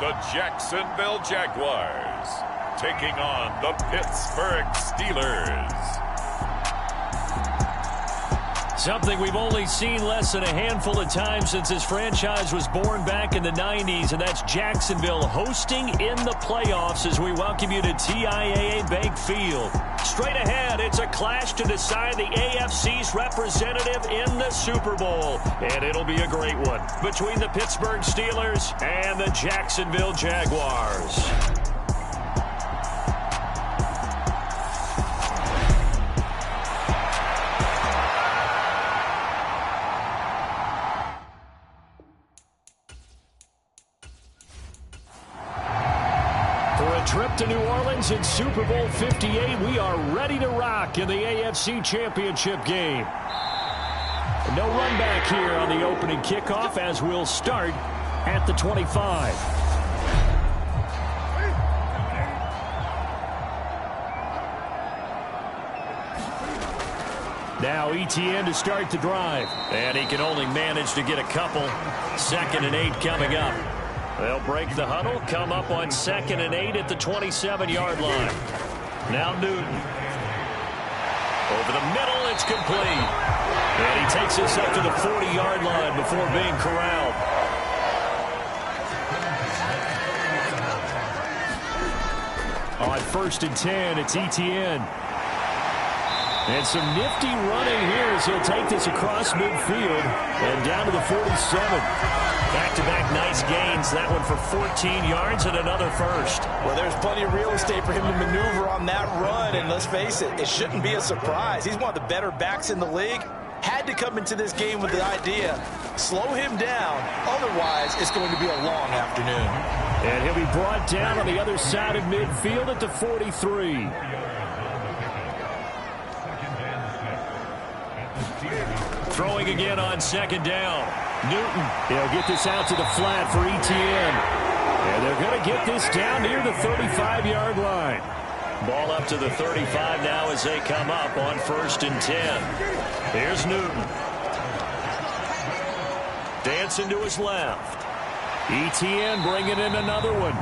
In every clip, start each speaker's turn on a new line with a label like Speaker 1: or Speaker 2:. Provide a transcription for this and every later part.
Speaker 1: the Jacksonville Jaguars, taking on the Pittsburgh Steelers.
Speaker 2: Something we've only seen less than a handful of times since this franchise was born back in the 90s, and that's Jacksonville hosting in the playoffs as we welcome you to TIAA Bank Field. Straight ahead, it's a clash to decide the AFC's representative in the Super Bowl, and it'll be a great one between the Pittsburgh Steelers and the Jacksonville Jaguars. Trip to New Orleans in Super Bowl 58. We are ready to rock in the AFC Championship game. No run back here on the opening kickoff as we'll start at the 25. Now ETN to start the drive. And he can only manage to get a couple. 2nd and 8 coming up. They'll break the huddle, come up on 2nd and 8 at the 27-yard line. Now Newton. Over the middle, it's complete. And he takes this up to the 40-yard line before being corralled. On 1st and 10, it's ETN. And some nifty running here as he'll take this across midfield and down to the 47. Back-to-back nice gains. That one for 14 yards and another first.
Speaker 3: Well, there's plenty of real estate for him to maneuver on that run. And let's face it, it shouldn't be a surprise. He's one of the better backs in the league. Had to come into this game with the idea, slow him down. Otherwise, it's going to be a long afternoon.
Speaker 2: And he'll be brought down on the other side of midfield at the 43. Throwing again on 2nd down. Newton, he'll get this out to the flat for ETN. And they're going to get this down near the 35-yard line. Ball up to the 35 now as they come up on 1st and 10. Here's Newton. Dancing to his left. ETN bringing in another one.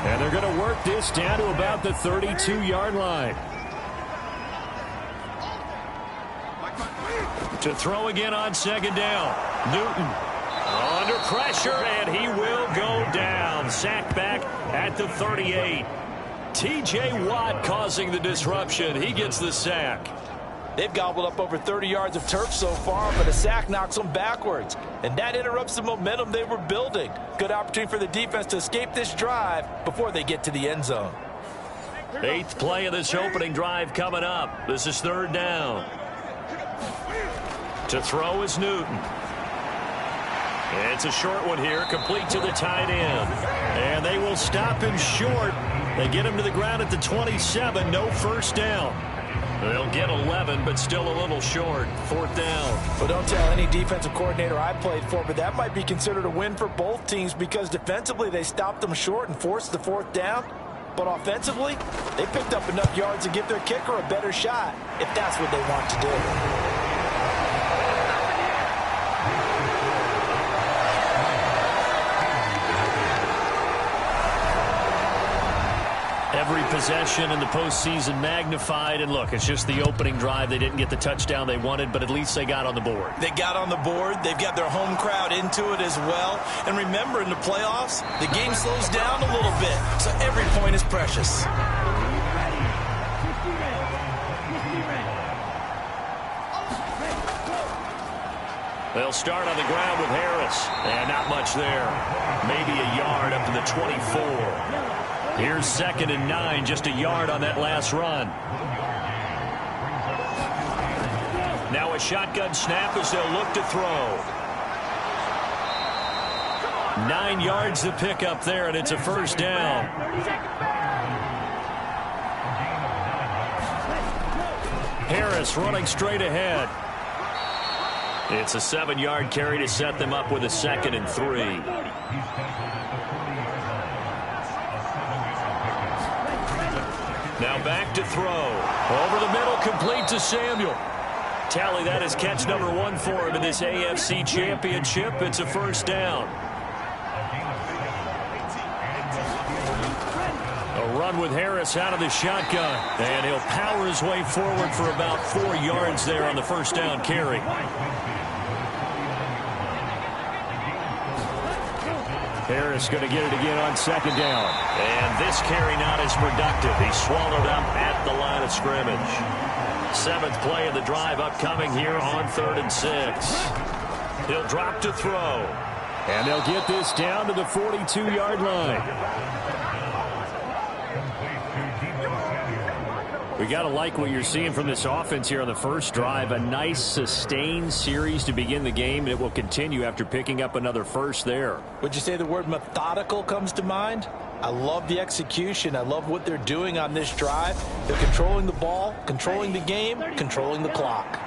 Speaker 2: And they're going to work this down to about the 32-yard line. To throw again on 2nd down. Newton under pressure, and he will go down. Sacked back at the 38. T.J. Watt causing the disruption. He gets the sack.
Speaker 3: They've gobbled up over 30 yards of turf so far, but a sack knocks them backwards. And that interrupts the momentum they were building. Good opportunity for the defense to escape this drive before they get to the end zone.
Speaker 2: 8th play of this opening drive coming up. This is 3rd down. To throw is Newton. It's a short one here, complete to the tight end. And they will stop him short. They get him to the ground at the 27, no first down. They'll get 11, but still a little short. 4th down.
Speaker 3: Well, don't tell any defensive coordinator I played for, but that might be considered a win for both teams because defensively they stopped them short and forced the 4th down. But offensively, they picked up enough yards to give their kicker a better shot if that's what they want to do.
Speaker 2: Every possession in the postseason magnified. And look, it's just the opening drive. They didn't get the touchdown they wanted, but at least they got on the board.
Speaker 3: They got on the board. They've got their home crowd into it as well. And remember, in the playoffs, the game slows down a little bit. So every point is precious.
Speaker 2: They'll start on the ground with Harris. And not much there. Maybe a yard up to the 24. Here's 2nd and 9, just a yard on that last run. Now a shotgun snap as they'll look to throw. 9 yards to pick up there, and it's a first down. Harris running straight ahead. It's a 7-yard carry to set them up with a 2nd and 3. Now back to throw. Over the middle, complete to Samuel. Tally, that is catch number 1 for him in this AFC Championship. It's a first down. run with Harris out of the shotgun. And he'll power his way forward for about 4 yards there on the first down carry. Harris going to get it again on second down. And this carry not as productive. He's swallowed up at the line of scrimmage. 7th play of the drive upcoming here on 3rd and 6. He'll drop to throw. And they'll get this down to the 42-yard line. We got to like what you're seeing from this offense here on the first drive. A nice sustained series to begin the game, and it will continue after picking up another first there.
Speaker 3: Would you say the word methodical comes to mind? I love the execution. I love what they're doing on this drive. They're controlling the ball, controlling the game, controlling the clock.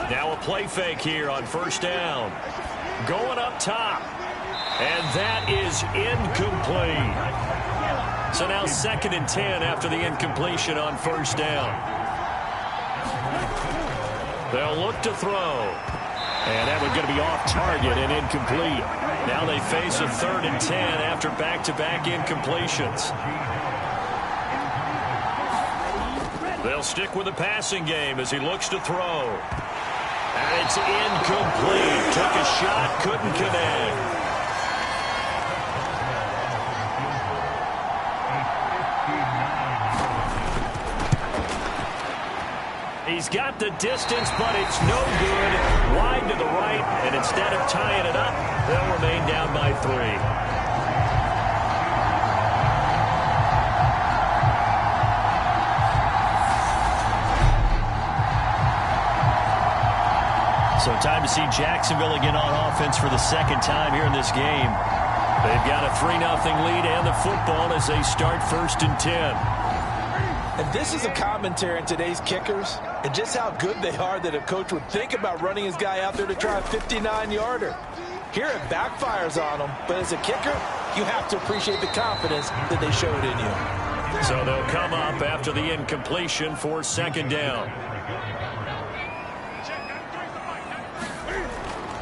Speaker 2: Now a play fake here on first down. Going up top. And that is incomplete. So now 2nd and 10 after the incompletion on first down. They'll look to throw. And that one's going to be off target and incomplete. Now they face a 3rd and 10 after back-to-back incompletions. They'll stick with the passing game as he looks to throw. And it's incomplete. Took a shot, couldn't connect. He's got the distance, but it's no good. Wide to the right, and instead of tying it up, they'll remain down by 3. So time to see Jacksonville again on offense for the 2nd time here in this game. They've got a 3-0 lead and the football as they start 1st and 10.
Speaker 3: And this is a commentary on today's kickers and just how good they are that a coach would think about running his guy out there to try a 59-yarder. Here it backfires on him, but as a kicker, you have to appreciate the confidence that they showed in you.
Speaker 2: So they'll come up after the incompletion for 2nd down.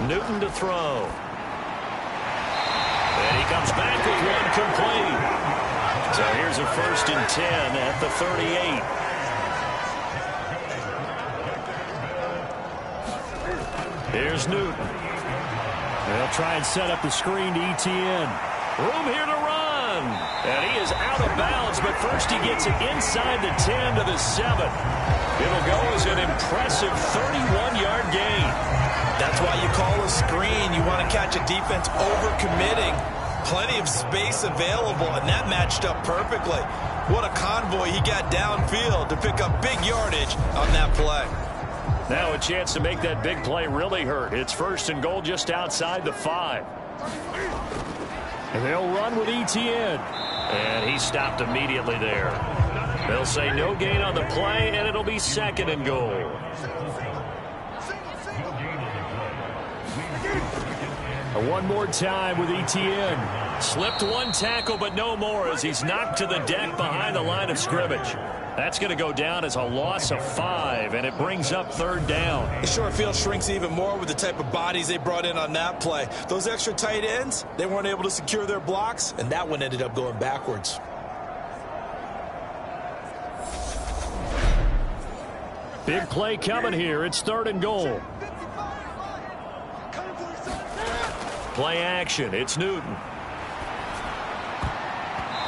Speaker 2: Newton to throw. And he comes back with one complete. So here's a 1st and 10 at the 38. Here's Newton. They'll try and set up the screen to ETN. Room here to run. And he is out of bounds, but first he gets it inside the 10 to the 7. It'll go as an impressive 31-yard gain.
Speaker 3: That's why you call a screen. You want to catch a defense over-committing. Plenty of space available, and that matched up perfectly. What a convoy he got downfield to pick up big yardage on that play.
Speaker 2: Now a chance to make that big play really hurt. It's 1st and goal just outside the 5. And they'll run with ETN. And he stopped immediately there. They'll say no gain on the play, and it'll be 2nd and goal. One more time with ETN. Slipped one tackle, but no more as he's knocked to the deck behind the line of scrimmage. That's going to go down as a loss of 5, and it brings up 3rd down.
Speaker 3: The short field shrinks even more with the type of bodies they brought in on that play. Those extra tight ends, they weren't able to secure their blocks, and that one ended up going backwards.
Speaker 2: Big play coming here. It's 3rd and goal. Play action. It's Newton.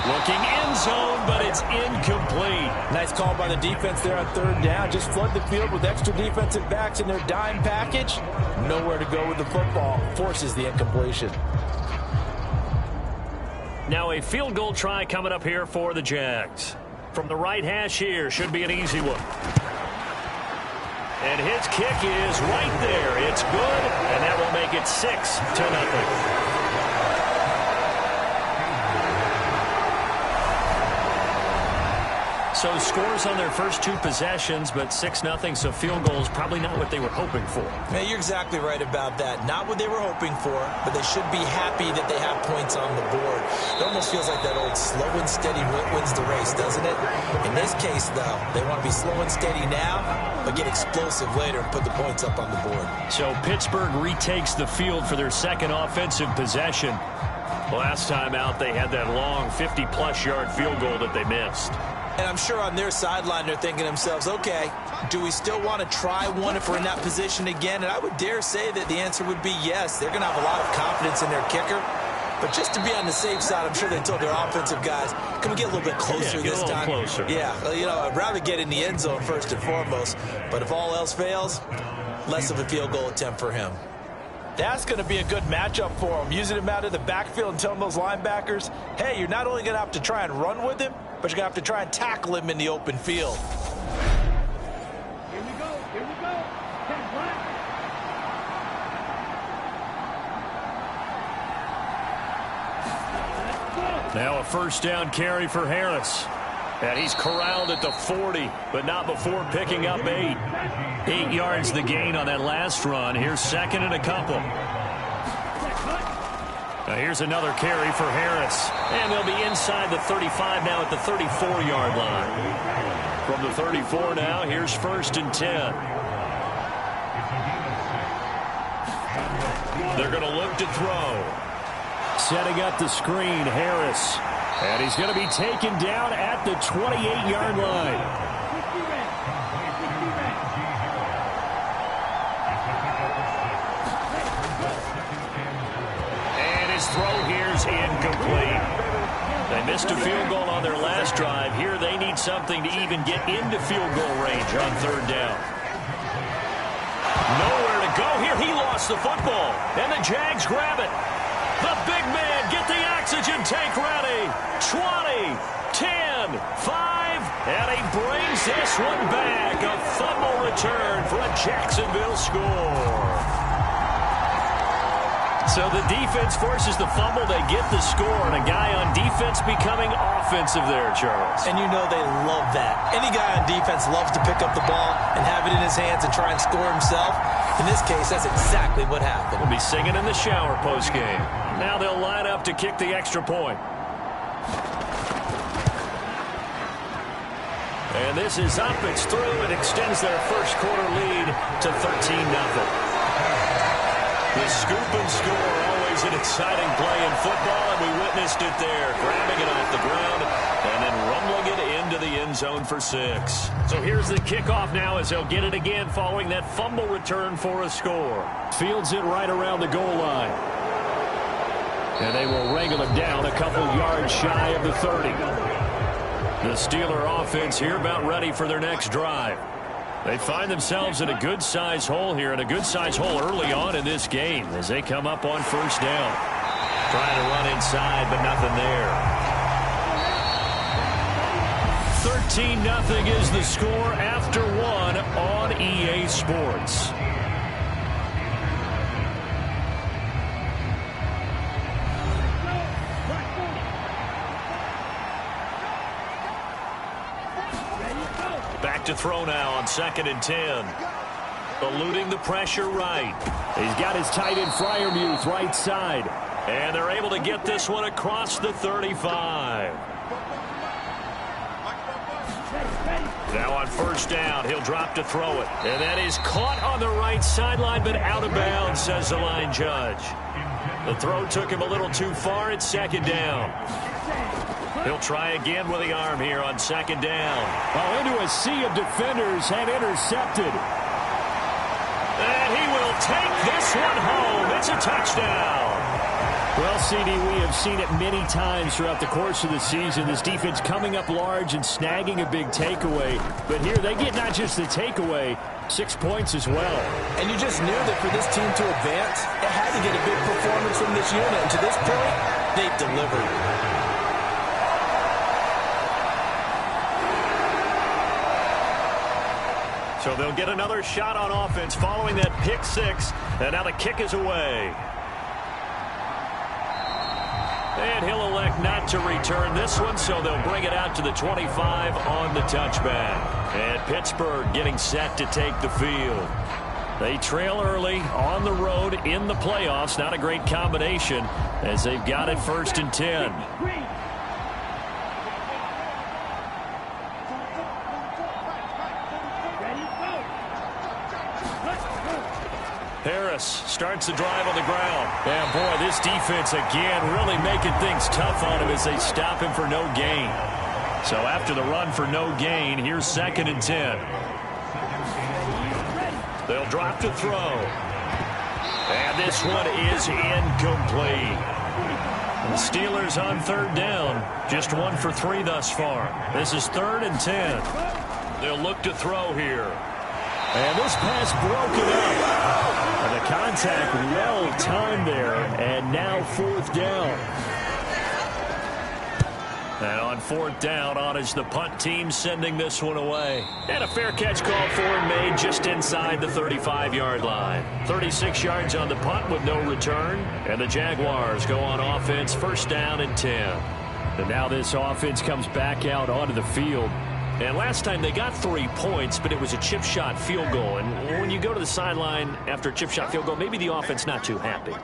Speaker 2: Looking end zone, but it's incomplete.
Speaker 3: Nice call by the defense there on 3rd down. Just flood the field with extra defensive backs in their dime package. Nowhere to go with the football. Forces the incompletion.
Speaker 2: Now a field goal try coming up here for the Jags. From the right hash here, should be an easy one. And his kick is right there. It's good, and that will make it 6-0. So scores on their first 2 possessions, but 6-0, so field goals probably not what they were hoping for.
Speaker 3: Man, you're exactly right about that. Not what they were hoping for, but they should be happy that they have points on the board. It almost feels like that old slow and steady wins the race, doesn't it? In this case, though, they want to be slow and steady now, but get explosive later and put the points up on the board.
Speaker 2: So Pittsburgh retakes the field for their second offensive possession. Last time out, they had that long 50-plus yard field goal that they missed.
Speaker 3: And I'm sure on their sideline they're thinking to themselves, okay, do we still want to try one if we're in that position again? And I would dare say that the answer would be yes. They're going to have a lot of confidence in their kicker. But just to be on the safe side, I'm sure they told their offensive guys, can we get a little bit closer this time?
Speaker 2: Closer.
Speaker 3: Yeah, you know, I'd rather get in the end zone first and foremost. But if all else fails, less of a field goal attempt for him. That's going to be a good matchup for him. Using him out of the backfield and telling those linebackers, hey, you're not only going to have to try and run with him, but you're going to have to try and tackle him in the open field.
Speaker 4: Here we go. Here we go. 10 black.
Speaker 2: Now a first down carry for Harris. And he's corralled at the 40, but not before picking up 8. 8 yards the gain on that last run. Here's second and a couple. Now here's another carry for Harris. And they'll be inside the 35 now at the 34-yard line. From the 34 now, here's first and 10. They're going to look to throw. Setting up the screen, Harris. And he's going to be taken down at the 28-yard line. And his throw here's incomplete. They missed a field goal on their last drive. Here they need something to even get into field goal range on third down. Nowhere to go here. He lost the football. And the Jags grab it. The big man, get the oxygen tank ready. 20, 10, 5, and he brings this one back. A fumble return for a Jacksonville score. So the defense forces the fumble. They get the score, and a guy on defense becoming offensive there, Charles.
Speaker 3: And you know they love that. Any guy on defense loves to pick up the ball and have it in his hands and try and score himself. In this case, that's exactly what happened.
Speaker 2: We'll be singing in the shower post-game. Now they'll line up to kick the extra point. And this is up. It's through. It extends their first quarter lead to 13-0. The scoop and score, always an exciting play in football, and we witnessed it there. Grabbing it off the ground and then rumbling it into the end zone for 6. So here's the kickoff now as they'll get it again following that fumble return for a score. Fields it right around the goal line. And they will wrangle it down a couple yards shy of the 30. The Steeler offense here about ready for their next drive. They find themselves in a good-sized hole here, and a good-sized hole early on in this game as they come up on first down. Trying to run inside, but nothing there. 13-0 is the score after 1 on EA Sports. Back to throw now on 2nd and 10. Eluding the pressure right. He's got his tight end Freiermuth right side. And they're able to get this one across the 35. Now on first down, he'll drop to throw it. And that is caught on the right sideline, but out of bounds, says the line judge. The throw took him a little too far. It's 2nd down. He'll try again with the arm here on 2nd down.
Speaker 4: Well, into a sea of defenders and intercepted.
Speaker 2: And he will take this one home. It's a touchdown.
Speaker 4: Well, CD, we have seen it many times throughout the course of the season. This defense coming up large and snagging a big takeaway. But here they get not just the takeaway, 6 points as well.
Speaker 3: And you just knew that for this team to advance, it had to get a big performance from this unit. And to this point, they've delivered.
Speaker 2: So they'll get another shot on offense following that pick 6. And now the kick is away. And he'll elect elect not to return this one, so they'll bring it out to the 25 on the touchback. And Pittsburgh getting set to take the field. They trail early on the road in the playoffs. Not a great combination as they've got it 1st and 10. Harris starts the drive on the ground. And boy, this defense again really making things tough on him as they stop him for no gain. So after the run for no gain, here's 2nd and 10. They'll drop to throw. And this one is incomplete. The Steelers on 3rd down. Just 1 for 3 thus far. This is 3rd and 10. They'll look to throw here. And this pass broken up. And the contact well timed there. And now 4th down. And on 4th down, on is the punt team sending this one away. And a fair catch called for and made just inside the 35-yard line. 36 yards on the punt with no return. And the Jaguars go on offense, 1st down and 10. And now this offense comes back out onto the field. And last time they got 3 points, but it was a chip shot field goal. And when you go to the sideline after a chip shot field goal, maybe the offense not too happy.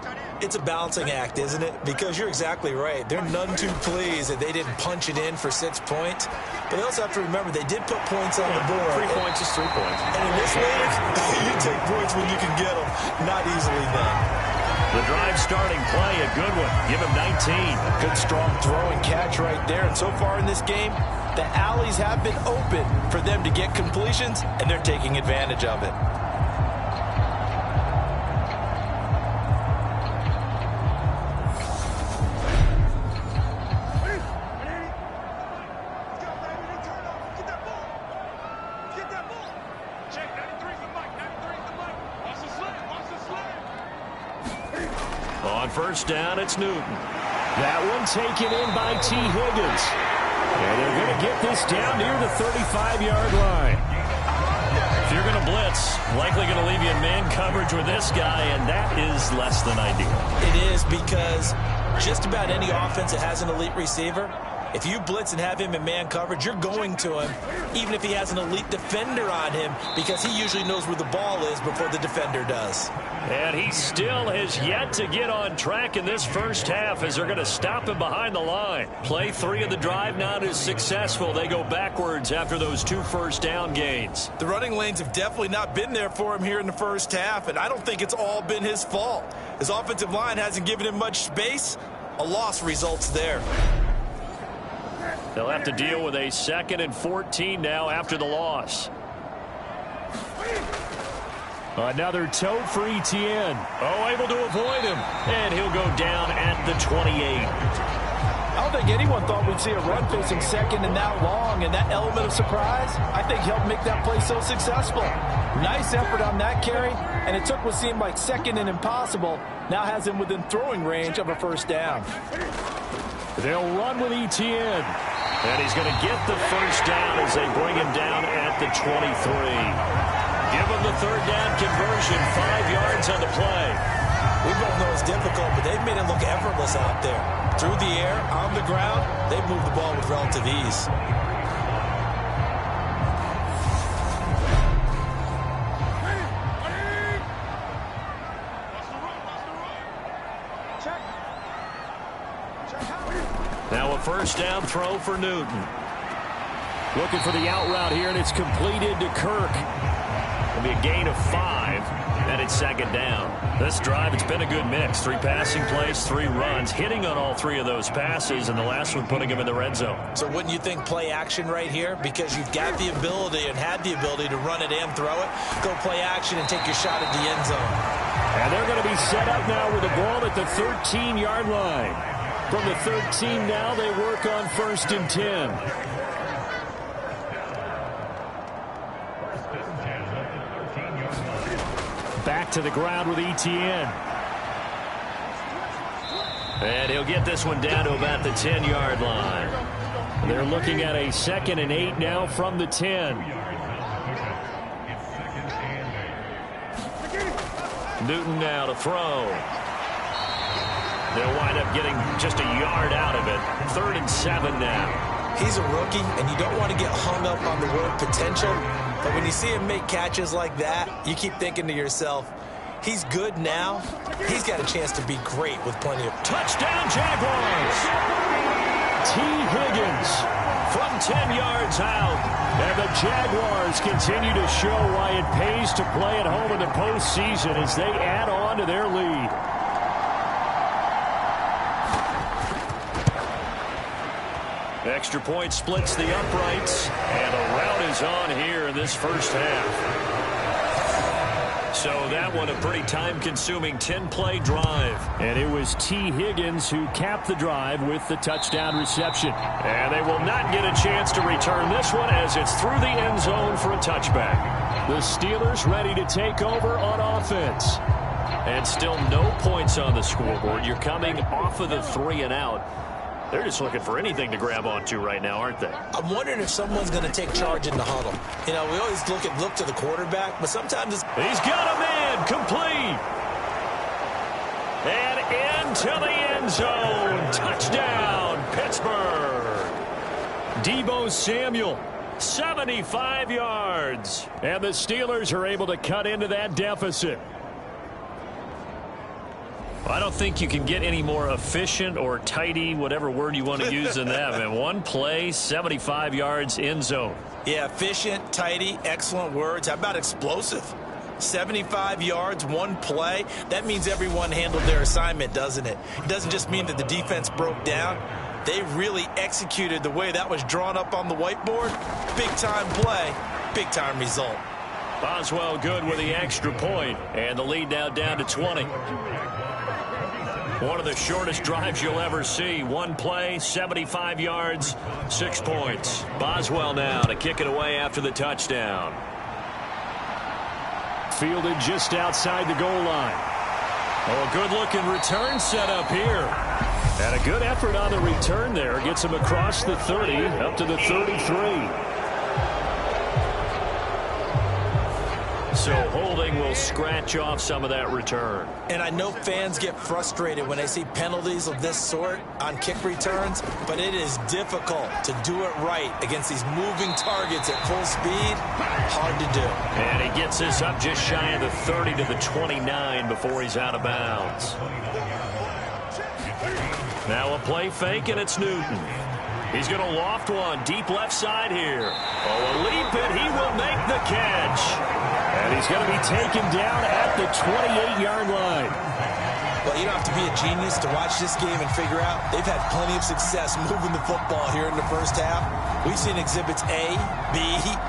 Speaker 3: It's a balancing act, isn't it? Because you're exactly right. They're none too pleased that they didn't punch it in for 6 points. But they also have to remember they did put points on the board.
Speaker 2: 3 points is 3 points.
Speaker 3: And in this league, you take points when you can get them. Not easily done.
Speaker 2: The drive starting play, a good one. Give him 19.
Speaker 3: Good strong throw and catch right there. And so far in this game, the alleys have been open for them to get completions, and they're taking advantage of it.
Speaker 2: On 1st down, it's Newton. That one taken in by T. Higgins. And they're going to get this down near the 35-yard line. If you're going to blitz, likely going to leave you in man coverage with this guy, and that is less than ideal.
Speaker 3: It is, because just about any offense that has an elite receiver, if you blitz and have him in man coverage, you're going to him, even if he has an elite defender on him, because he usually knows where the ball is before the defender does.
Speaker 2: And he still has yet to get on track in this 1st half as they're going to stop him behind the line. Play 3 of the drive not as successful. They go backwards after those 2 1st down gains.
Speaker 3: The running lanes have definitely not been there for him here in the 1st half, and I don't think it's all been his fault. His offensive line hasn't given him much space. A loss results there.
Speaker 2: They'll have to deal with a 2nd and 14 now after the loss. Another toe for Etienne. Oh, able to avoid him. And he'll go down at the 28.
Speaker 3: I don't think anyone thought we'd see a run facing 2nd and that long, and that element of surprise, I think, helped make that play so successful. Nice effort on that carry, and it took what seemed like 2nd and impossible, now has him within throwing range of a 1st down.
Speaker 2: They'll run with Etienne. And he's going to get the 1st down as they bring him down at the 23. Give him the 3rd down conversion, 5 yards on the play.
Speaker 3: We both know it's difficult, but they've made it look effortless out there. Through the air, on the ground, they've moved the ball with relative ease.
Speaker 2: Now a 1st down throw for Newton. Looking for the out route here, and it's completed to Kirk. It'll be a gain of 5, and it's 2nd down. This drive, it's been a good mix. 3 passing plays, 3 runs, hitting on all 3 of those passes, and the last one putting him in the red zone.
Speaker 3: So wouldn't you think play action right here? Because you've got the ability and had the ability to run it and throw it. Go play action and take your shot at the end zone.
Speaker 2: And they're going to be set up now with the ball at the 13-yard line. From the 13 now, they work on 1st and 10. Back to the ground with Etienne. And he'll get this one down to about the 10-yard line. They're looking at a 2nd and 8 now from the 10. Newton now to throw. They'll wind up getting just a yard out of it. 3rd and 7 now.
Speaker 3: He's a rookie, and you don't want to get hung up on the word potential. But when you see him make catches like that, you keep thinking to yourself, he's good now. He's got a chance to be great with plenty of...
Speaker 2: Touchdown, Jaguars! T. Higgins from 10 yards out. And the Jaguars continue to show why it pays to play at home in the postseason as they add on to their lead. Extra point splits the uprights, and a rout is on here in this first half. So that one a pretty time-consuming 10-play drive. And it was T. Higgins who capped the drive with the touchdown reception. And they will not get a chance to return this one as it's through the end zone for a touchback. The Steelers ready to take over on offense. And still no points on the scoreboard. You're coming off of the 3 and out. They're just looking for anything to grab onto right now, aren't they?
Speaker 3: I'm wondering if someone's going to take charge in the huddle. You know, we always look to the quarterback, but sometimes it's...
Speaker 2: He's got a man complete. And into the end zone. Touchdown, Pittsburgh. Deebo Samuel, 75 yards. And the Steelers are able to cut into that deficit. I don't think you can get any more efficient or tidy, whatever word you want to use in that. Man, one play, 75 yards, end zone.
Speaker 3: Yeah, efficient, tidy, excellent words. How about explosive? 75 yards, one play. That means everyone handled their assignment, doesn't it? It doesn't just mean that the defense broke down. They really executed the way that was drawn up on the whiteboard. Big-time play, big-time result.
Speaker 2: Boswell good with the extra point, and the lead now down to 20. One of the shortest drives you'll ever see. One play, 75 yards, 6 points. Boswell now to kick it away after the touchdown. Fielded just outside the goal line. Oh, a good-looking return set up here. And a good effort on the return there. Gets him across the 30, up to the 33. So holding will scratch off some of that return.
Speaker 3: And I know fans get frustrated when they see penalties of this sort on kick returns, but it is difficult to do it right against these moving targets at full speed. Hard to do.
Speaker 2: And he gets this up just shy of the 30 to the 29 before he's out of bounds. Now a play fake, and it's Newton. He's going to loft one deep left side here. Oh, a leap, and he will make the catch. And he's going to be taken down at the 28-yard line.
Speaker 3: Well, you don't have to be a genius to watch this game and figure out they've had plenty of success moving the football here in the first half. We've seen exhibits A, B,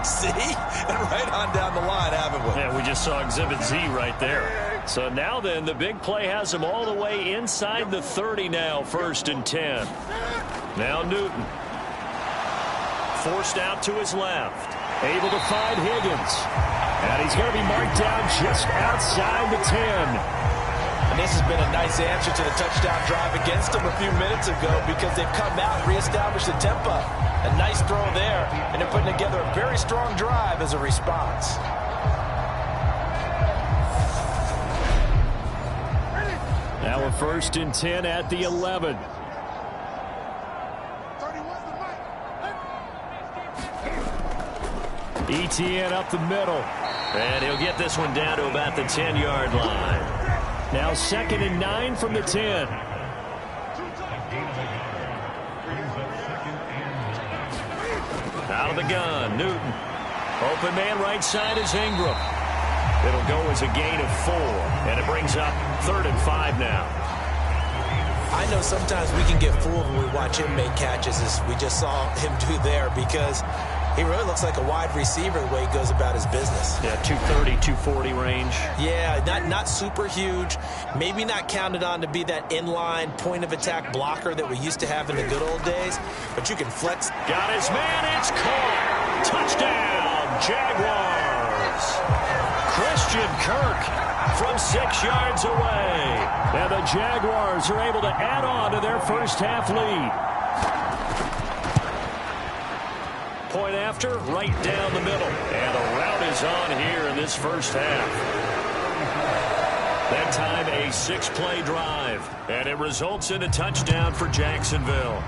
Speaker 3: C, and right on down the line, haven't we?
Speaker 2: Yeah, we just saw exhibit Z right there. So now then, the big play has him all the way inside the 30 now, 1st and 10. Now Newton. Forced out to his left. Able to find Higgins. And he's going to be marked down just outside the 10.
Speaker 3: And this has been a nice answer to the touchdown drive against them a few minutes ago because they've come out and reestablished the tempo. A nice throw there, and they're putting together a very strong drive as a response.
Speaker 2: Now a 1st and 10 at the 11. ETN up the middle. And he'll get this one down to about the 10-yard line. Now 2nd and 9 from the 10. Out of the gun, Newton. Open man right side is Ingram. It'll go as a gain of 4. And it brings up 3rd and 5 now.
Speaker 3: I know sometimes we can get fooled when we watch him make catches, as we just saw him do there, because he really looks like a wide receiver the way he goes about his business.
Speaker 2: Yeah, 230, 240 range.
Speaker 3: Yeah, not super huge. Maybe not counted on to be that inline point-of-attack blocker that we used to have in the good old days, but you can flex.
Speaker 2: Got his man, it's caught. Touchdown, Jaguars. Christian Kirk from 6 yards away. And the Jaguars are able to add on to their first half lead. Point after, right down the middle. And a rout is on here in this first half. That time a 6-play drive, and it results in a touchdown for Jacksonville.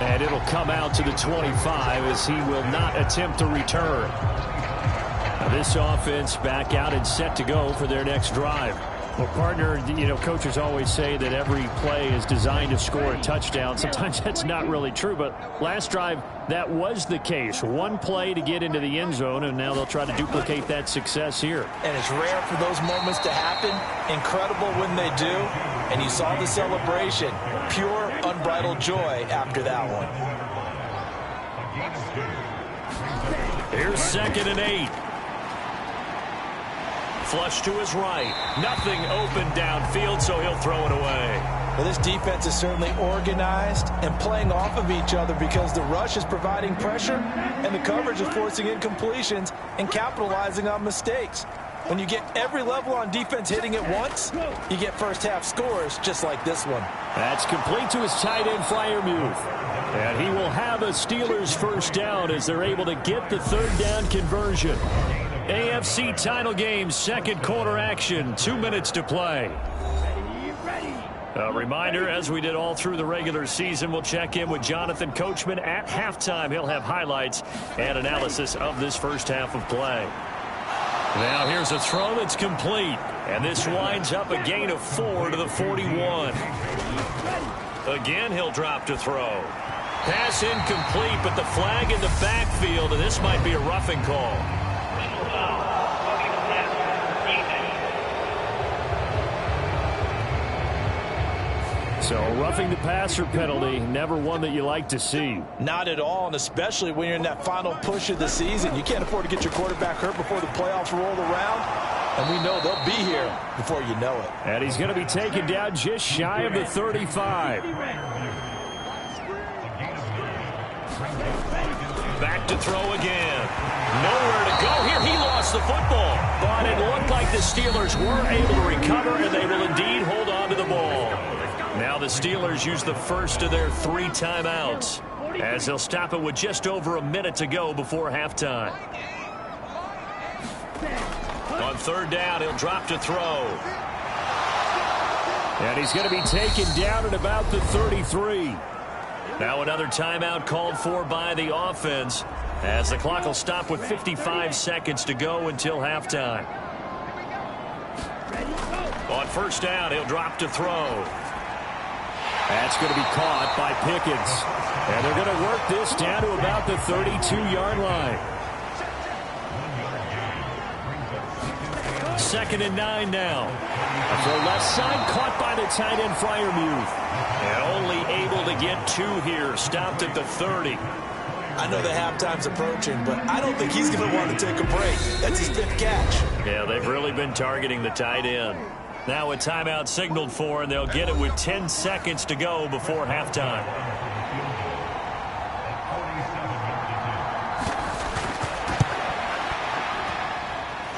Speaker 4: And it'll come out to the 25 as he will not attempt to return. Now this offense back out and set to go for their next drive. Well, partner, coaches always say that every play is designed to score a touchdown. Sometimes that's not really true, but last drive, that was the case. One play to get into the end zone, and now they'll try to duplicate that success here.
Speaker 3: And it's rare for those moments to happen. Incredible when they do. And you saw the celebration. Pure, unbridled joy after that one.
Speaker 2: Here's 2nd and 8. Flush to his right. Nothing open downfield, so he'll throw it away.
Speaker 3: Well, this defense is certainly organized and playing off of each other because the rush is providing pressure and the coverage is forcing incompletions and capitalizing on mistakes. When you get every level on defense hitting at once, you get first-half scores just like this one.
Speaker 4: That's complete to his tight end, Freiermuth. And he will have a Steelers first down as they're able to get the 3rd down conversion. AFC title game, 2nd quarter action, 2 minutes to play. A reminder, as we did all through the regular season, we'll check in with Jonathan Coachman at halftime. He'll have highlights and analysis of this first half of play. Now here's a throw that's complete, and this winds up a gain of 4 to the 41. Again, he'll drop to throw. Pass incomplete, but the flag in the backfield, and this might be a roughing call. So roughing the passer penalty, never one that you like to see.
Speaker 3: Not at all, and especially when you're in that final push of the season. You can't afford to get your quarterback hurt before the playoffs roll around. And we know they'll be here before you know it.
Speaker 4: And he's going to be taken down just shy of the 35.
Speaker 2: Back to throw again. Nowhere to go here. He lost the football. But it looked like the Steelers were able to recover, and they will indeed hold on to the ball. Now the Steelers use the first of their 3 timeouts as they'll stop it with just over a minute to go before halftime. On 3rd down, he'll drop to throw.
Speaker 4: And he's going to be taken down at about the 33.
Speaker 2: Now another timeout called for by the offense as the clock will stop with 55 seconds to go until halftime. On 1st down, he'll drop to throw.
Speaker 4: That's going to be caught by Pickens. And they're going to work this down to about the 32-yard line.
Speaker 2: 2nd and 9 now.
Speaker 4: So left side caught by the tight end, Freiermuth.
Speaker 2: And only able to get 2 here. Stopped at the 30.
Speaker 3: I know the halftime's approaching, but I don't think he's going to want to take a break. That's his 5th catch.
Speaker 2: Yeah, they've really been targeting the tight end. Now a timeout signaled for, and they'll get it with 10 seconds to go before halftime.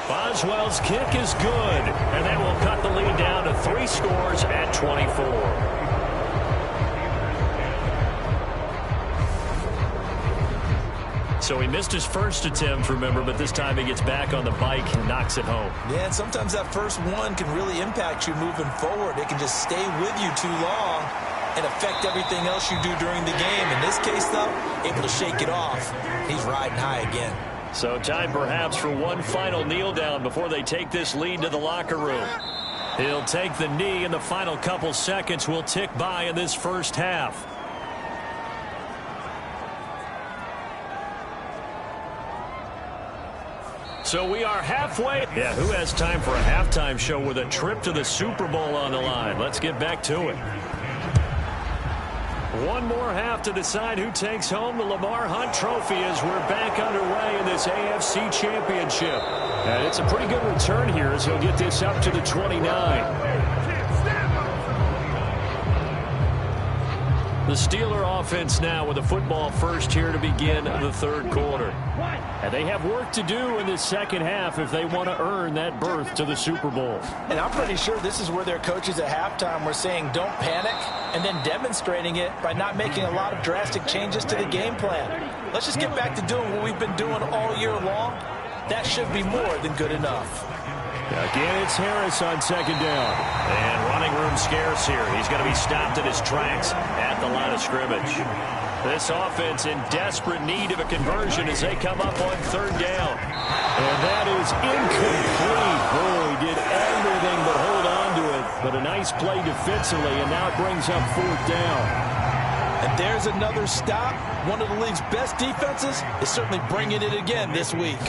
Speaker 2: Boswell's kick is good, and that will cut the lead down to 3 scores at 24. So he missed his first attempt, remember, but this time he gets back on the bike and knocks it home.
Speaker 3: Yeah, and sometimes that first one can really impact you moving forward. It can just stay with you too long and affect everything else you do during the game. In this case, though, able to shake it off. He's riding high again.
Speaker 2: So time perhaps for one final kneel down before they take this lead to the locker room. He'll take the knee, and the final couple seconds will tick by in this first half. So we are halfway. Yeah, who has time for a halftime show with a trip to the Super Bowl on the line? Let's get back to it. One more half to decide who takes home the Lamar Hunt Trophy as we're back underway in this AFC Championship.
Speaker 4: And it's a pretty good return here as he'll get this up to the 29.
Speaker 2: The Steeler offense now with a football first here to begin the 3rd quarter.
Speaker 4: And they have work to do in the second half if they want to earn that berth to the Super Bowl.
Speaker 3: And I'm pretty sure this is where their coaches at halftime were saying don't panic and then demonstrating it by not making a lot of drastic changes to the game plan. Let's just get back to doing what we've been doing all year long that should be more than good enough.
Speaker 4: Again, it's Harris on second down.
Speaker 2: And running room scarce here. He's going to be stopped in his tracks at the line of scrimmage. This offense in desperate need of a conversion as they come up on third down.
Speaker 4: And that is incomplete. Boy, did everything but hold on to it. But a nice play defensively, and now it brings up fourth down.
Speaker 3: And there's another stop. One of the league's best defenses is certainly bringing it again this week.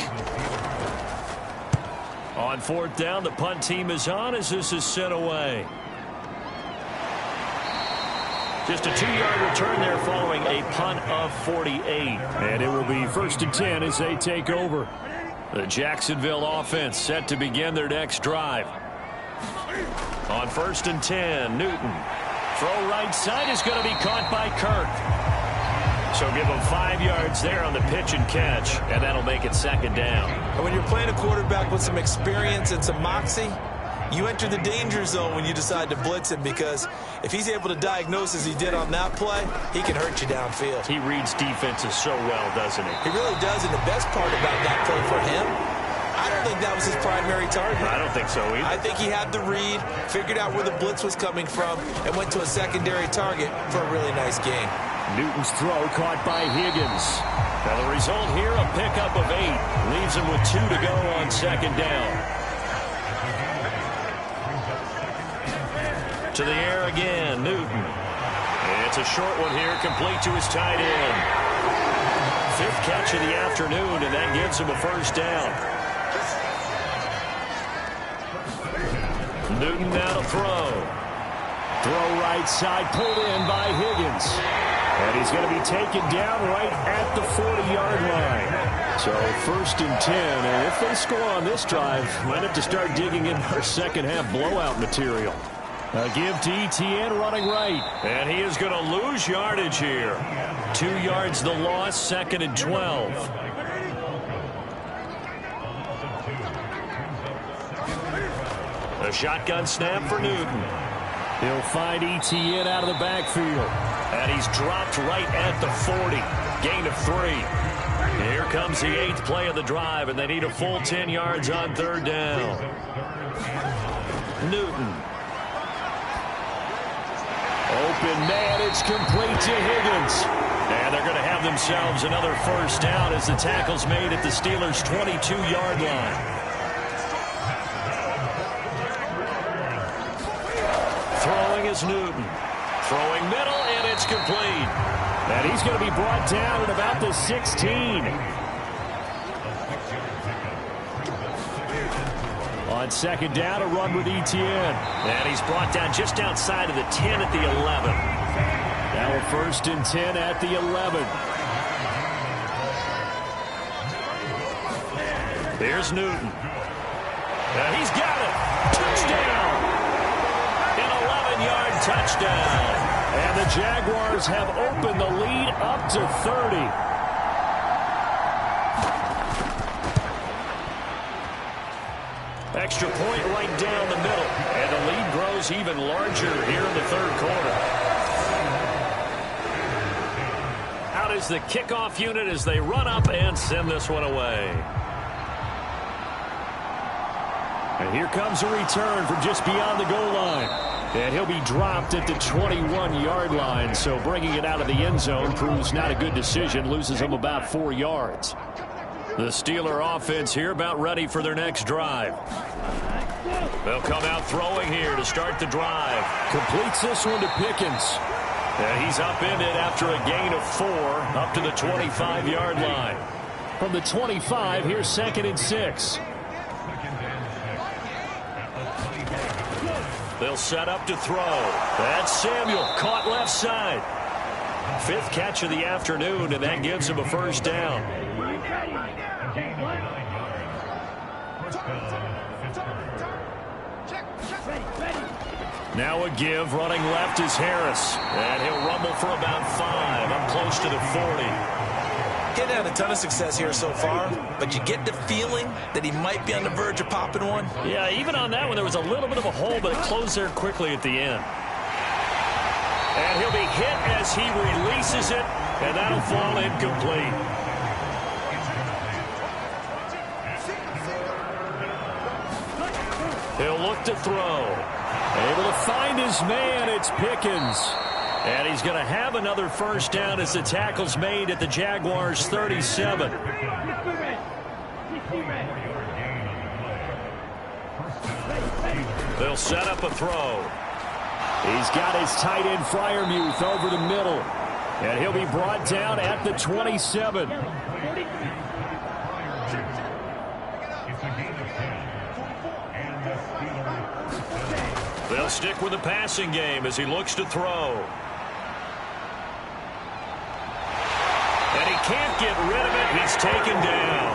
Speaker 2: On fourth down, the punt team is on as this is sent away. Just a 2-yard return there following a punt of 48.
Speaker 4: And it will be 1st and 10 as they take over.
Speaker 2: The Jacksonville offense set to begin their next drive. On 1st and 10, Newton. Throw right side is going to be caught by Kirk. So give him 5 yards there on the pitch and catch, and that'll make it second down.
Speaker 3: And when you're playing a quarterback with some experience and some moxie, you enter the danger zone when you decide to blitz him, because if he's able to diagnose as he did on that play, he can hurt you downfield.
Speaker 2: He reads defenses so well, doesn't he?
Speaker 3: He really does, and the best part about that play for him, I don't think that was his primary target.
Speaker 2: I don't think so either.
Speaker 3: I think he had the read, figured out where the blitz was coming from, and went to a secondary target for a really nice game.
Speaker 4: Newton's throw caught by Higgins.
Speaker 2: Now the result here, a pickup of 8. Leaves him with 2 to go on second down. To the air again, Newton. It's a short one here, complete to his tight end. 5th catch of the afternoon, and that gives him a first down. Newton now to throw.
Speaker 4: Throw right side, pulled in by Higgins. And he's going to be taken down right at the 40-yard line. So 1st and 10, and if they score on this drive, might have to start digging in our second half blowout material. A give to Etienne running right.
Speaker 2: And he is going to lose yardage here. 2 yards the loss, 2nd and 12. A shotgun snap for Newton.
Speaker 4: He'll find Etienne out of the backfield.
Speaker 2: And he's dropped right at the 40. Gain of 3. Here comes the 8th play of the drive, and they need a full 10 yards on third down. Newton.
Speaker 4: Open man, it's complete to Higgins.
Speaker 2: And they're going to have themselves another first down as the tackle's made at the Steelers' 22-yard line. Throwing is Newton. Throwing middle, and it's complete.
Speaker 4: And he's going to be brought down at about the 16. On second down, a run with Etienne.
Speaker 2: And he's brought down just outside of the 10 at the 11.
Speaker 4: Now a 1st and 10 at the 11.
Speaker 2: Here's Newton. And he's got it. Touchdown. An 11-yard touchdown.
Speaker 4: And the Jaguars have opened the lead up to 30.
Speaker 2: Extra point right down the middle. And the lead grows even larger here in the third quarter. Out is the kickoff unit as they run up and send this one away.
Speaker 4: And here comes a return from just beyond the goal line. And he'll be dropped at the 21-yard line. So bringing it out of the end zone proves not a good decision. Loses him about 4 yards.
Speaker 2: The Steeler offense here about ready for their next drive. They'll come out throwing here to start the drive.
Speaker 4: Completes this one to Pickens.
Speaker 2: And he's upended after a gain of 4 up to the 25-yard line.
Speaker 4: From the 25, here's 2nd and 6.
Speaker 2: They'll set up to throw. That's Samuel, caught left side. 5th catch of the afternoon, and that gives him a first down. Now a give, running left is Harris. And he'll rumble for about 5, up close to the 40.
Speaker 3: Getting had a ton of success here so far, but you get the feeling that he might be on the verge of popping one.
Speaker 2: Yeah, even on that one, there was a little bit of a hole, but it closed there quickly at the end. And he'll be hit as he releases it, and that'll fall incomplete. to throw. Able to find his man. It's Pickens. And he's going to have another first down as the tackle's made at the Jaguars' 37. They'll set up a throw.
Speaker 4: He's got his tight end Freiermuth over the middle. And he'll be brought down at the 27.
Speaker 2: They'll stick with the passing game as he looks to throw. And he can't get rid of it. He's taken down.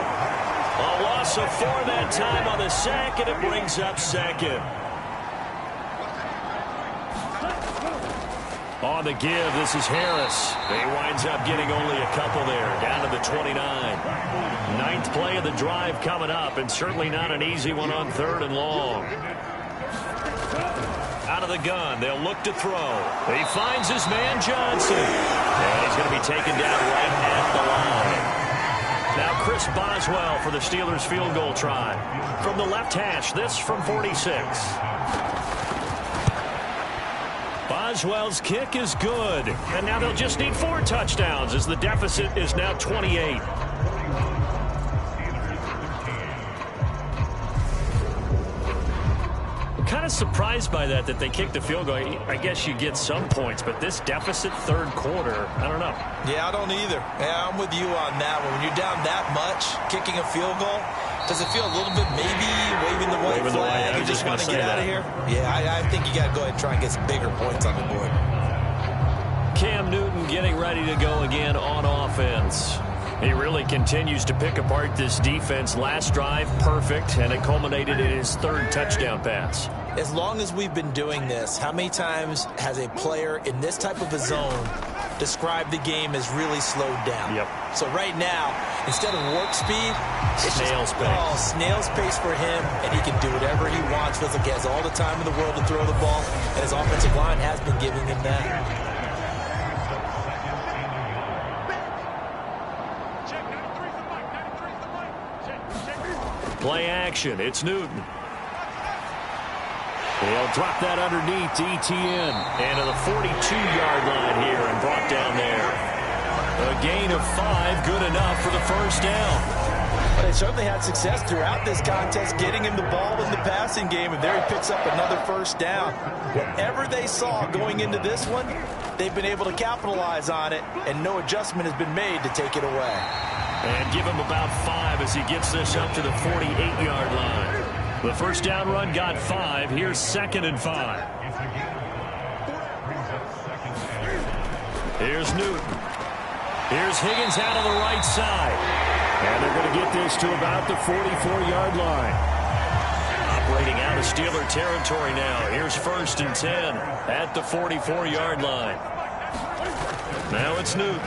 Speaker 2: A loss of 4 that time on the sack, and it brings up second. On the give, this is Harris. He winds up getting only a couple there, down to the 29. Ninth play of the drive coming up, and certainly not an easy one on 3rd and long. Out of the gun, they'll look to throw. He finds his man Johnson. And he's going to be taken down right at the line. Now Chris Boswell for the Steelers field goal try. From the left hash, this from 46. Boswell's kick is good. And now they'll just need 4 touchdowns as the deficit is now 28. Kind of surprised by that they kicked a field goal. I guess you get some points, but this deficit 3rd quarter, I don't know.
Speaker 3: Yeah, I don't either. Yeah, I'm with you on that one. When you're down that much, kicking a field goal, does it feel a little bit maybe waving the white flag? You just want to get out of here? Yeah, I think you got to go ahead and try and get some bigger points on the board.
Speaker 2: Cam Newton getting ready to go again on offense. He really continues to pick apart this defense. Last drive, perfect, and it culminated in his 3rd touchdown pass.
Speaker 3: As long as we've been doing this, how many times has a player in this type of a zone described the game as really slowed down?
Speaker 2: Yep.
Speaker 3: So right now, instead of warp speed, it's
Speaker 2: snail's pace.
Speaker 3: Oh, snail's pace for him, and he can do whatever he wants. Feels like he has all the time in the world to throw the ball, and his offensive line has been giving him that.
Speaker 2: Play action. It's Newton. They'll drop that underneath to ETN. And to the 42-yard line here and brought down there. A gain of 5, good enough for the first down.
Speaker 3: But they certainly had success throughout this contest getting him the ball in the passing game, and there he picks up another first down. Whatever they saw going into this one, they've been able to capitalize on it, and no adjustment has been made to take it away.
Speaker 2: And give him about 5 as he gets this up to the 48-yard line. The first down run got 5. Here's 2nd and 5. Here's Newton. Here's Higgins out of the right side.
Speaker 4: And they're going to get this to about the 44-yard line.
Speaker 2: Operating out of Steeler territory now. Here's 1st and 10 at the 44-yard line. Now it's Newton.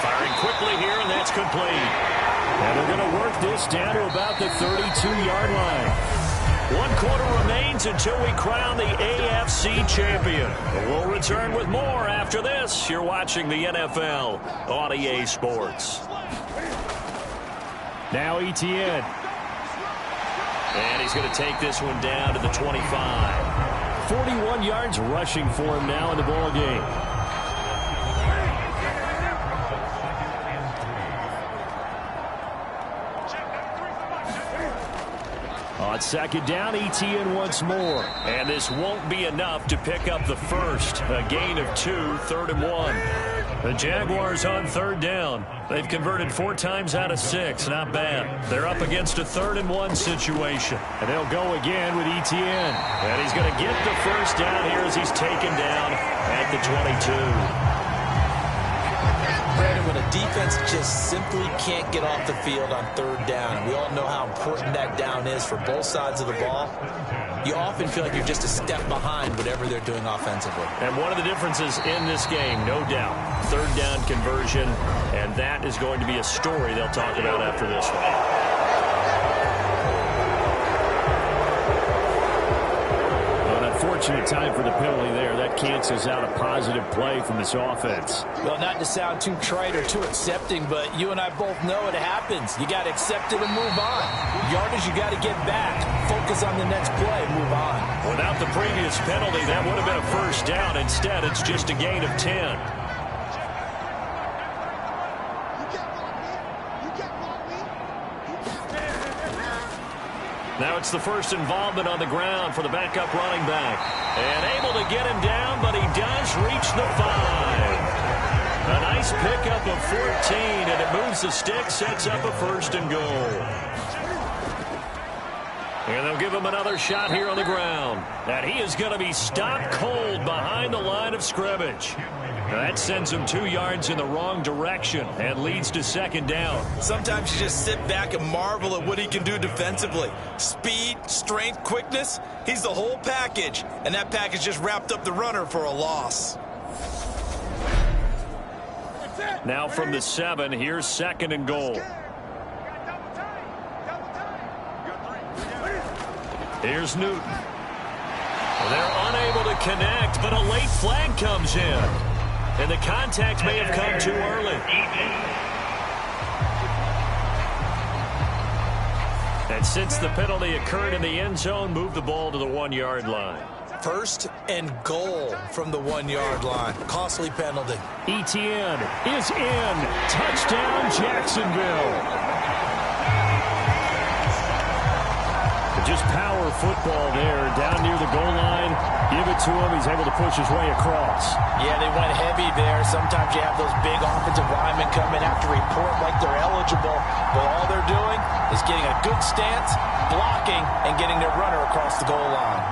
Speaker 2: Firing quickly here, and that's complete.
Speaker 4: And they're going to work this down to about the 32-yard line.
Speaker 2: 1 quarter remains until we crown the AFC champion. We'll return with more after this. You're watching the NFL on EA Sports.
Speaker 4: Now ETN.
Speaker 2: And he's going to take this one down to the 25.
Speaker 4: 41 yards rushing for him now in the ball game. On 2nd down, ETN once more.
Speaker 2: And this won't be enough to pick up the first. A gain of 2, 3rd and 1. The Jaguars on 3rd down. They've converted 4 times out of 6. Not bad. They're up against a 3rd and 1 situation.
Speaker 4: And they'll go again with ETN.
Speaker 2: And he's going to get the first down here as he's taken down at the 22.
Speaker 3: Brandon, when a defense just simply can't get off the field on 3rd down, and we all know how important that down is for both sides of the ball, you often feel like you're just a step behind whatever they're doing offensively.
Speaker 2: And one of the differences in this game, no doubt, 3rd down conversion, and that is going to be a story they'll talk about after this one.
Speaker 4: Unfortunate time for the penalty there. That cancels out a positive play from this offense.
Speaker 3: Well, not to sound too trite or too accepting, but you and I both know it happens. You got to accept it and move on. Yardage, you got to get back. focus on the next play, move on.
Speaker 2: Without the previous penalty, that would have been a first down. Instead, it's just a gain of 10. Now it's the first involvement on the ground for the backup running back. And able to get him down, but he does reach the 5. A nice pickup of 14, and it moves the stick, sets up a first and goal. And they'll give him another shot here on the ground. And he is going to be stopped cold behind the line of scrimmage. That sends him 2 yards in the wrong direction and leads to second down.
Speaker 3: Sometimes you just sit back and marvel at what he can do defensively. Speed, strength, quickness, he's the whole package. And that package just wrapped up the runner for a loss.
Speaker 2: Now from the 7, here's second and goal. Here's Newton. They're unable to connect, but a late flag comes in. And the contact may have come too early. And since the penalty occurred in the end zone, move the ball to the 1-yard line.
Speaker 3: First and goal from the 1-yard line. Costly penalty.
Speaker 4: Etienne is in. Touchdown, Jacksonville. Just power football there, down near the goal line. Give it to him. He's able to push his way across.
Speaker 3: Yeah, they went heavy there. Sometimes you have those big offensive linemen come in after report like they're eligible, but all they're doing is getting a good stance, blocking, and getting their runner across the goal line.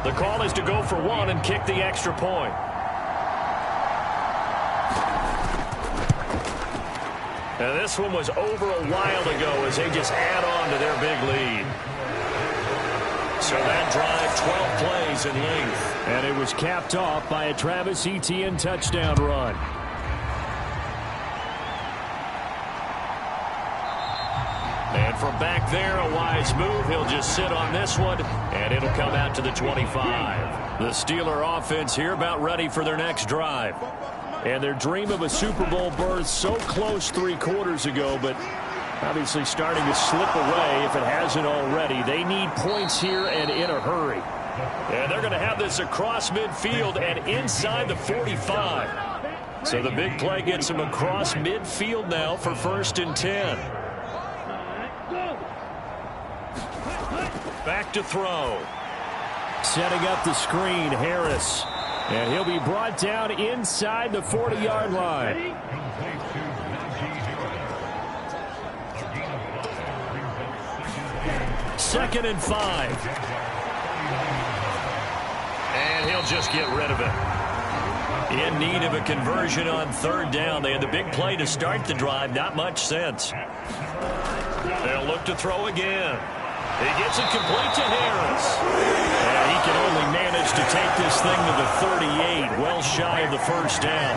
Speaker 2: The call is to go for 1 and kick the extra point. And this one was over a while ago as they just add on to their big lead. So that drive, 12 plays in length.
Speaker 4: And it was capped off by a Travis Etienne touchdown run.
Speaker 2: And from back there, a wise move. He'll just sit on this one, and it'll come out to the 25. The Steeler offense here about ready for their next drive. And their dream of a Super Bowl berth so close 3 quarters ago, but obviously starting to slip away if it hasn't already. They need points here and in a hurry. And they're going to have this across midfield and inside the 45. So the big play gets them across midfield now for first and 10. Back to throw.
Speaker 4: Setting up the screen, Harris. And he'll be brought down inside the 40-yard line.
Speaker 2: Second and 5. And he'll just get rid of it. In need of a conversion on third down. They had the big play to start the drive. Not much sense. They'll look to throw again. He gets it complete to Harris. And he can only manage to take this thing to the 38, well shy of the first down.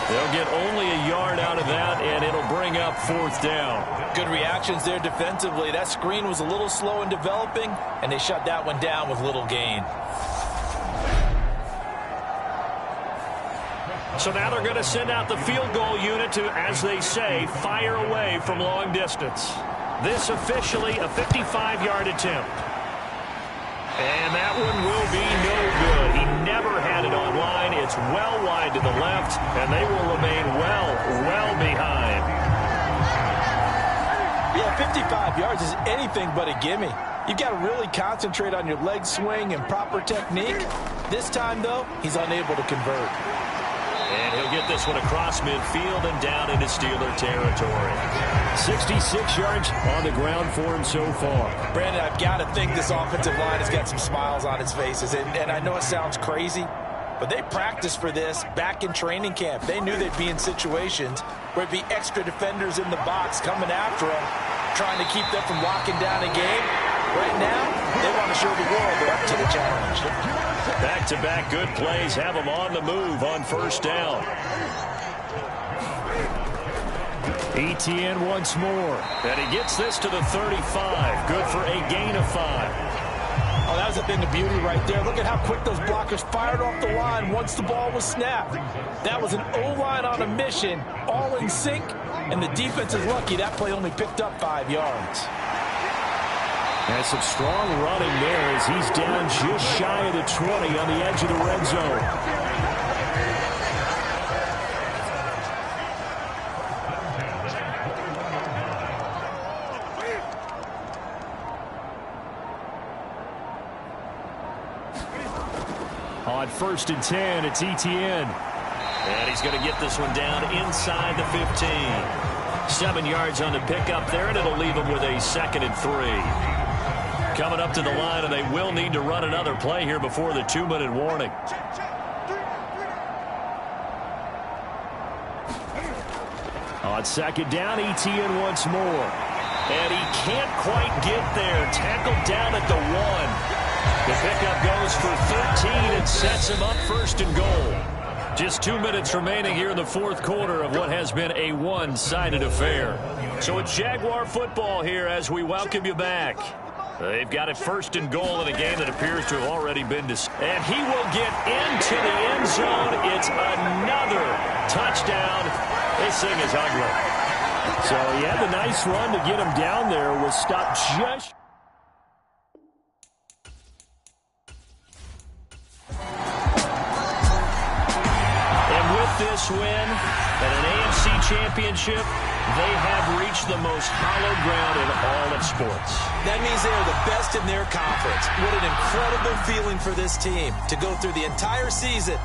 Speaker 2: They'll get only a yard out of that, and it'll bring up fourth down.
Speaker 3: Good reactions there defensively. That screen was a little slow in developing, and they shut that one down with little gain.
Speaker 2: So now they're going to send out the field goal unit to, as they say, fire away from long distance. This officially a 55-yard attempt. And that one will be no good. He never had it on line. It's well wide to the left, and they will remain well behind.
Speaker 3: Yeah, 55 yards is anything but a gimme. You've got to really concentrate on your leg swing and proper technique. This time, though, he's unable to convert.
Speaker 2: And he'll get this one across midfield and down into Steeler territory.
Speaker 4: 66 yards on the ground for him so far.
Speaker 3: Brandon, I've got to think this offensive line has got some smiles on its faces. And I know it sounds crazy, but they practiced for this back in training camp. They knew they'd be in situations where it'd be extra defenders in the box coming after them, trying to keep them from locking down a game. Right now, they want to show the world they're up to the challenge.
Speaker 2: Back-to-back good plays have them on the move on first down.
Speaker 4: Etienne once more.
Speaker 2: And he gets this to the 35. Good for a gain of 5.
Speaker 3: Oh, that was a thing of beauty right there. Look at how quick those blockers fired off the line once the ball was snapped. That was an O-line on a mission, all in sync, and the defense is lucky that play only picked up 5 yards.
Speaker 2: And some strong running there as he's down just shy of the 20 on the edge of the red zone. On 1st and 10, it's Etienne. And he's going to get this one down inside the 15. 7 yards on the pickup there, and it'll leave him with a 2nd and 3. Coming up to the line, and they will need to run another play here before the 2-minute warning. On 2nd down, Etienne once more. And he can't quite get there. Tackled down at the 1. The pickup goes for 13 and sets him up 1st and goal. Just 2 minutes remaining here in the 4th quarter of what has been a one-sided affair. So it's Jaguar football here as we welcome you back. They've got it 1st and goal in a game that appears to have already been decided. And he will get into the end zone. It's another touchdown. This thing is ugly.
Speaker 4: So he had the nice run to get him down there. Was stopped just...
Speaker 2: this win and an AFC championship, they have reached the most hallowed ground in all of sports.
Speaker 5: That means they are the best in their conference. What an incredible feeling for this team to go through the entire season